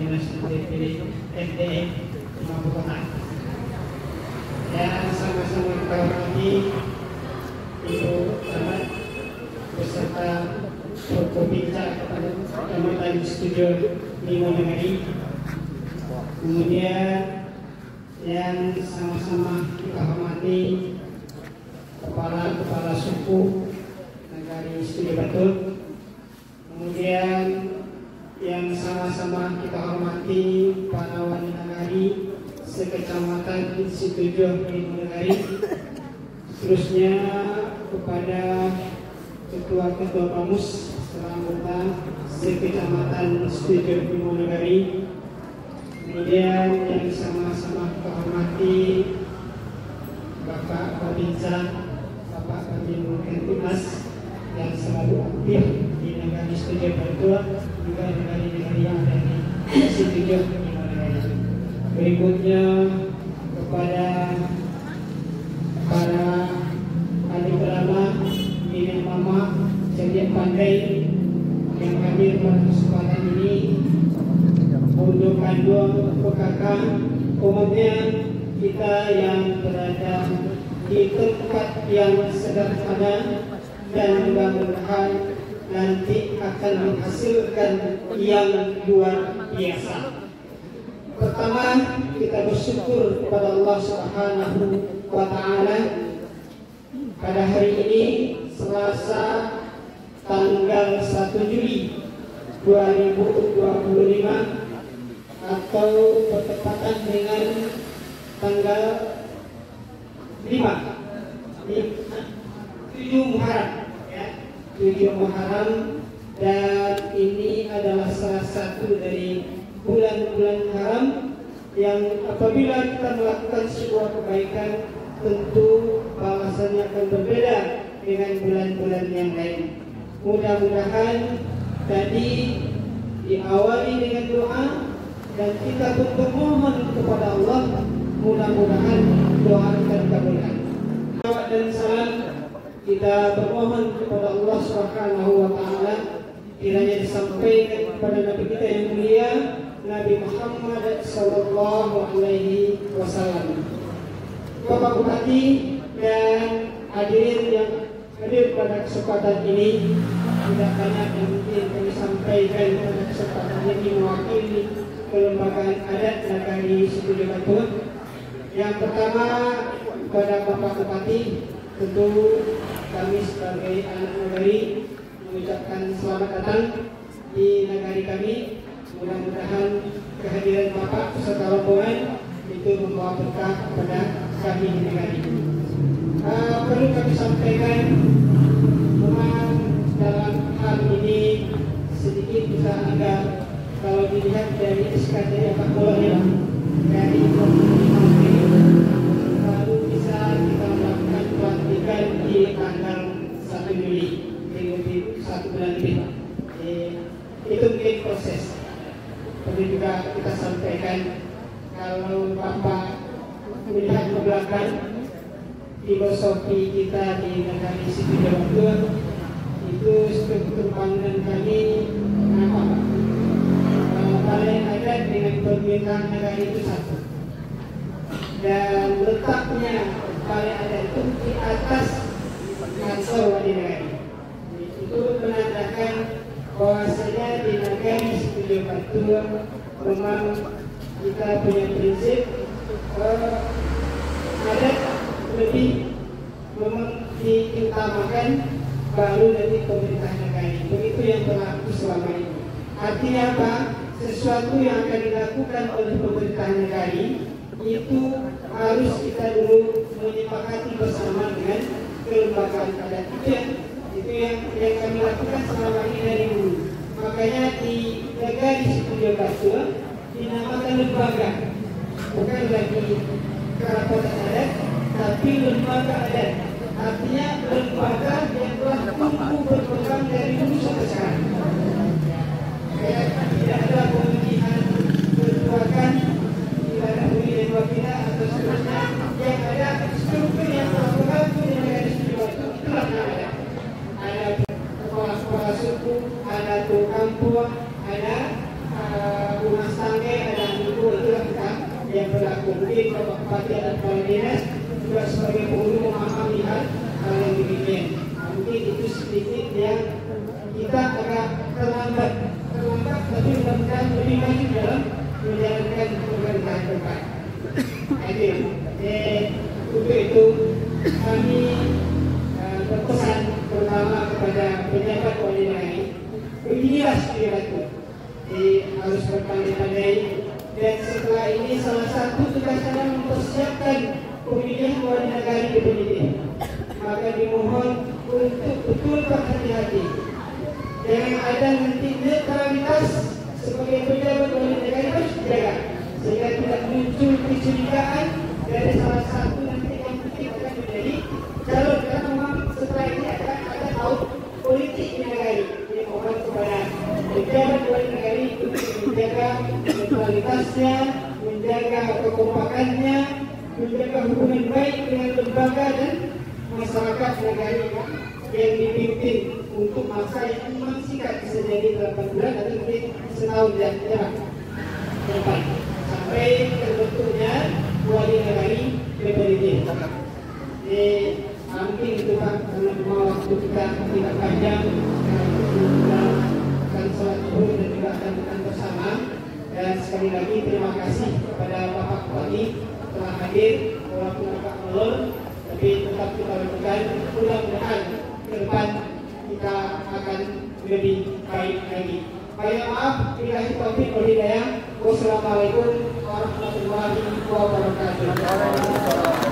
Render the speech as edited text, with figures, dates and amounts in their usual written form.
Dinas MDM Mampu Kota. Dan sama-sama kita hormati Ibu Ahmad beserta berbicara kepada teman-teman studio Lima Negari. Kemudian yang sama-sama kita hormati kepala suku Negari Studio Batul. Kemudian yang sama-sama kita hormati para wali Negari sekecamatan Situjoh Lima Negari. Seterusnya kepada ketua-ketua Pamus serta sekecamatan Situjoh Lima Negari. Kemudian yang sama-sama kita hormati Bapak Babinsa, Bapak Babin Kentimas yang selalu aktif di Negari Studio Batul, juga negari-negari yang ada di Situjoh Lima Negari. Berikutnya kepada para adik ulama, nenek mama, cerdik pandai yang hadir pada kesempatan ini, untuk kandung kakak, umumnya kita yang berada di tempat yang sederhana dan mudah-mudahan nanti akan menghasilkan yang luar biasa. Pertama, kita bersyukur kepada Allah Subhanahu wa Ta'ala pada hari ini Selasa tanggal 1 Juli 2025 atau bertepatan dengan tanggal 7 Muharram, ya, 7 Muharram, dan ini adalah salah satu dari bulan-bulan haram yang apabila kita melakukan sebuah kebaikan tentu balasannya akan berbeda dengan bulan-bulan yang lain. Mudah-mudahan tadi diawali dengan doa dan kita pun bermohon kepada Allah, mudah-mudahan doa kita dikabulkan. Dan salam kita bermohon kepada Allah Subhanahu wa Ta'ala kiranya disampaikan kepada Nabi kita yang mulia Nabi Muhammad Sallallahu Alaihi Wasallam. Bapak Bupati dan hadirin yang hadir pada kesempatan ini, tidak banyak yang mungkin kami sampaikan pada kesempatan ini mewakili kelembagaan adat Negari Studio Batul. Yang pertama kepada Bapak Bupati, tentu kami sebagai anak negari mengucapkan selamat datang di negari kami. Mudah-mudahan kehadiran Bapak beserta rombongan itu membawa berkah kepada kami di negari. Perlu kami sampaikan, memang dalam hal ini sedikit bisa agak, kalau dilihat dari SKT Pak Kolonel dari baru bisa kita melakukan pelantikan di tanggal 1 Juli, di 1 bulan lebih. Itu mungkin proses. Perlu juga kita sampaikan, kalau Bapak melihat ke belakang filosofi kita di Negari Studio Batul, itu struktur bangunan kami apa Pak? Balai adat dengan pemerintahan negara itu satu, dan letaknya balai adat itu di atas kantor wali negari. Itu menandakan bahwasanya di Negari Studio Batul memang kita punya prinsip adat lebih memang diutamakan baru dari pemerintah negara. Begitu yang berlaku selama ini. Artinya apa? Sesuatu yang akan dilakukan oleh pemerintah negara itu harus kita dulu menyepakati bersama dengan kelembagaan adat. Itu yang kami lakukan selama ini dari dulu. Makanya di Negari Studio Batul dinamakan lembaga, bukan lagi kerapatan adat, tapi lembaga adat. Artinya lembaga yang telah tumbuh berkembang dari dulu sampai sekarang. Tidak ada pemilihan bertuakan, tidak ada pemilihan wakilnya atau seterusnya. Yang ada struktur yang telah berlaku di Negari Studio Batul itulah ada. Ada kepala suku, ada kampung, ada rumah tangga. sebagai ada minggu itulah kita yang berlaku. Mungkin Bapak Bupati dan Kepala Dinas juga sebagai penghulu memahami hal yang demikian. Mungkin itu sedikit yang kita agak terlambat, tapi mudah-mudahan lebih maju dalam menjalankan pemerintahan depan. Untuk itu kami berpesan pertama kepada pejabat wali negari, beginilah perilaku, harus berpandai-pandai, dan setelah ini salah satu tugas adalah mempersiapkan pemilihan wali negari definitif. Maka dimohon untuk betul berhati-hati, jangan ada nanti netralitas sebagai pejabat wali negara harus dijaga sehingga tidak muncul kecurigaan dari salah satu nanti yang mungkin akan menjadi calon, karena memang setelah ini akan ada taut politik di negara. Jadi mohon kepada pejabat wali negara untuk menjaga netralitasnya, menjaga kekompakannya, menjaga hubungan baik dengan lembaga dan masyarakat negara yang dipimpin untuk masa yang memang singkat, bisa jadi 8 bulan atau mungkin setahun dan jarak ke depan sampai terbentuknya wali negari definitif. Mungkin itu Pak, karena memang waktu kita tidak panjang, kita akan sholat zuhur dan juga akan makan bersama. Dan sekali lagi terima kasih kepada Bapak Bupati telah hadir walaupun agak molor, tapi tetap kita lakukan. Mudah-mudahan ke depan kita akan lebih baik lagi. Banyak maaf, billahi taufiq wal hidayah. Wassalamualaikum warahmatullahi wabarakatuh.